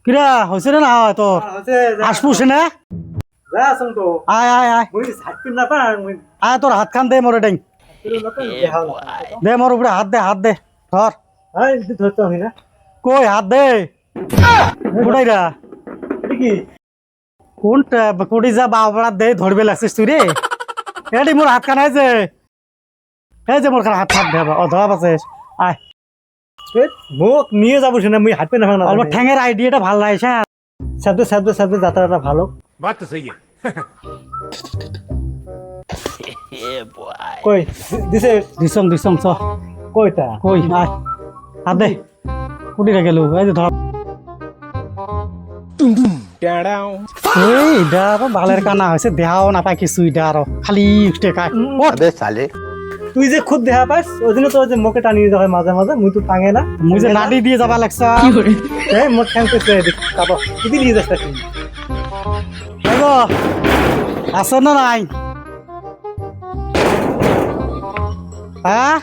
কিরা হইছে না তোর আসপুছে না আয় আয় আয় আয় তোর হাত খান দে মোরে ডাই দে মোর উপরে হাত দে ধর কই হাত দে কোটাইরা কোনটা কোটি যা বাবড়া দে ধরবে লাগছিস তুই রে এডি মোর হাত খান আছে এই যে মোর খান হাত দে ধরা পাচ্ছিস আয় মোক নিয়ে যাবো না মুই হাঁটবে না অল্প ঠ্যাঙের আইডিয়াটা ভালো লাগছে শব্দ যাত্রাটা ভালো बात तो सही है কই দিছে দিছং চ কইটা কই আয় হাত দে কুটিরা গেল এই যে ধর এই এটা আরো বালের কানা হয়েছে দেহাও না পাই কিছু এটা আরো খালি টেকায় अबे साले তুই যে খুদ দেখা পাস ওই জন্য তো যে মুখে টানিয়ে যাবে মাঝে মাঝে মুই তো টাঙে না মুই যে নাড়ি দিয়ে যাবা লাগছা এই মোট ঠ্যাং পেছে কাটো তুই নিয়ে যাস তুই হ্যালো আসো না নাই হ্যাঁ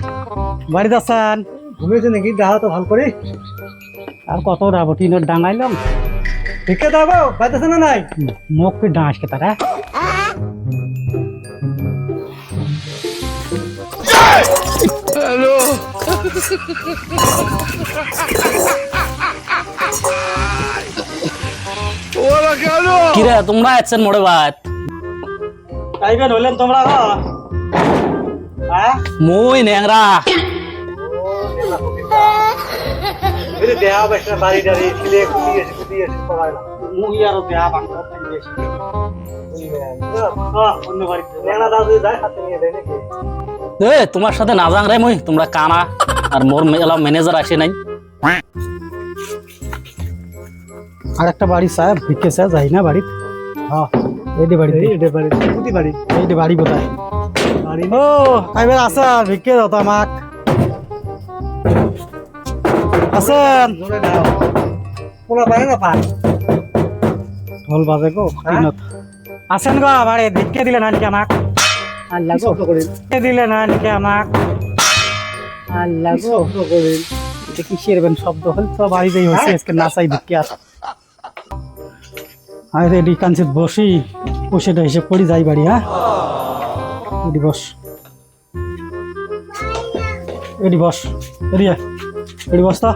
বাড়িতে আছেন ঘুমিয়েছে নাকি দেখা তো ভালো করে আর কত রাবো টিনের ডাঙাইলাম ঠিকই যাবো পাইতেছে না নাই মুখ পে ডাঁস কে তারা কিরে তোমরা আছেন মোড়ে বাদ টাইপের হইলেন তোমরা হ্যাঁ মুই নেংরা এই দেখা পাস না বাড়ি দাঁড়ি ছিলে কুদি এসে সবাই না মুই আর দেহা বাংলা বেশি অন্য বাড়ি নেনা দাদু যায় হাতে নিয়ে দেয় নাকি এ তোমার সাথে না যাং রে মুই তোমরা কানা আর মোর এলা ম্যানেজার আসে নাই আর একটা বাড়ি স্যার ভিক্ষে স্যার যাই না বাড়ি হ্যাঁ এইটি বাড়ি কুদি বাড়ি এইটি বাড়ি কোথায় বাড়ি ও কাইবের আসা ভিক্ষে দাও তো আমাক আছেন জোরে দাও পোলা পারে না পায় ঢোল বাজে গো দিনত আছেন গো বাড়ি ভিক্ষে দিলে নাকি আমাক আল্লাহ গো ভিক্ষে দিলে নাকি আমাক আল্লাহ গো এটা কি শেরবেন শব্দ হল তো বাড়ি যাই হচ্ছে আজকে নাচাই ভিক্ষে আর আরে এডি কাঞ্চিত বসি বসেটা হিসেব করি যাই বাড়ি হ্যাঁ এডি বস এডি বস এডি বস তো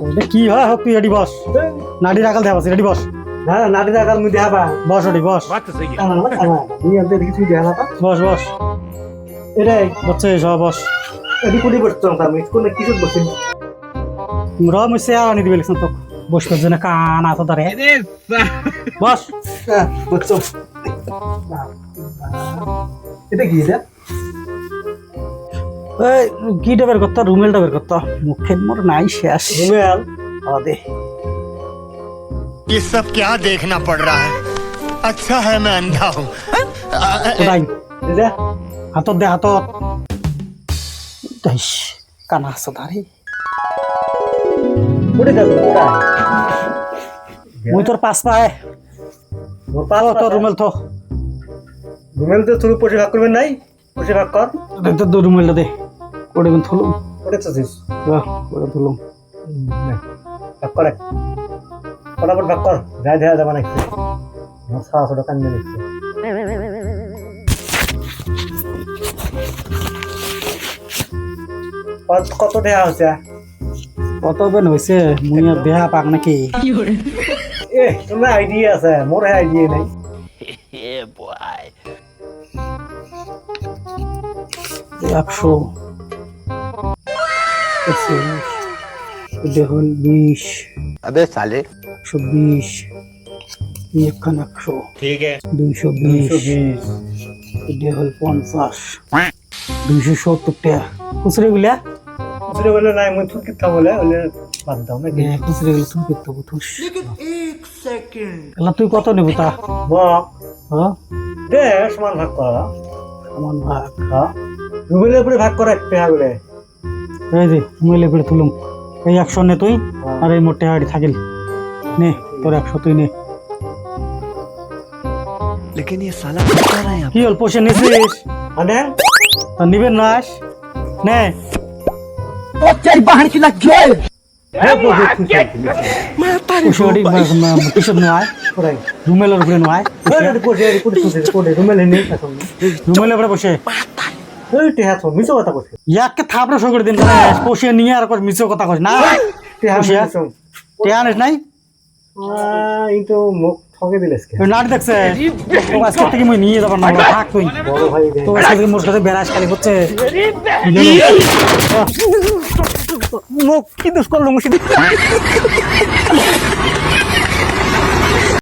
এটা কি হয় হোক তুই এডি বস নাড়ি রাখাল দেখাবো এডি বস না নাটি জায়গার মুই দেখা পা বস এডি বস बात तो सही है নিয়ে আনতে দেখি তুই দেখা পা বস এটাই বসছে সব বস এটি কুদি বসতাম আমি কোনে কিছু বসিনি র মুই চেয়ার আনি দিবে লিখছেন তো বসবার জন্য কান আছে ধরে বস হ্যাঁ বসছো এটা কি এটা এই গিটা বের করতো রুমেলটা বের করতো মুখে মোর নাই শেষ রুমেল আদে ये सब क्या देखना पड़ रहा है अच्छा है मैं अंधा हूँ ওটাই এটা হাতত দে হাতত দাইস কানা আছে ধরে কোটে যাবো কোটা মুই তোর পাস পায় মোর পাস তোর রুমেল তো রুমেল তো তুই পয়সা ভাগ করবেন নাই পয়সা ভাগ কর তোর রুমেলটা দে ওটা কিন্তু থুলুম কোটে চাচ্ছিস ওটা থুলুম ভাগ করে ফটাফট ভাগ কর যাই দেখা যাবে না মোর 700 টাকা নিয়ে নিচ্ছে কত টাকা হচ্ছে কত বেন হয়েছে মুই আর দেহা পাক নাকি এ তোমার আইডিয়া আছে মোর আইডিয়া নাই একশো দেখুন 20 अबे साले 120 একখান 100 ठीक है 220 দেখুন 50 270 টাকা খুচরে গুলা খুচরে বলে নাই মুই তুই কিতা বলে বলে বাদ দাও নাকি খুচরে গুলো তুমি করতে বুঝুস তুই কত নেব তা বক হ্যাঁ দে সমান ভাগ করা সমান ভাগ হ্যাঁ রুমেলের উপরে ভাগ করা একটা বলে এই যে মিলে পড়ে তুলুম এই 100 নে তুই আর এই মোটে হাড়ি থাকিল নে তোর 100 তুই নে लेकिन ये साला क्या कर रहा है কি অল্প সে নিছিস আনে তা নিবেন নাস নে হ্যাঁ বসে বসে ওটি কিসব নয় কোথায় রুমেলের উপরে নয় বসে কোটে রুমেলে নেই এখন রুমেলের উপরে বসে ওই টেহা তো মিছো কথা করছে ইয়াকে থাপড়ে শো করে দিন বসে নিয়ে আর মিছো কথা কস না টেহা বসিয়া? মিছো টেয়ানিস নাই এই তো মুখ ঠকে দিলেস কে ওই নাট দেখছে তো আজকে থেকে মুই নিয়ে যাবার না থাক তুই বড় ভাই রে তো আজকে মোর সাথে বেড়াস খালি হচ্ছে মুখ কি দোষ করলো মুসিদ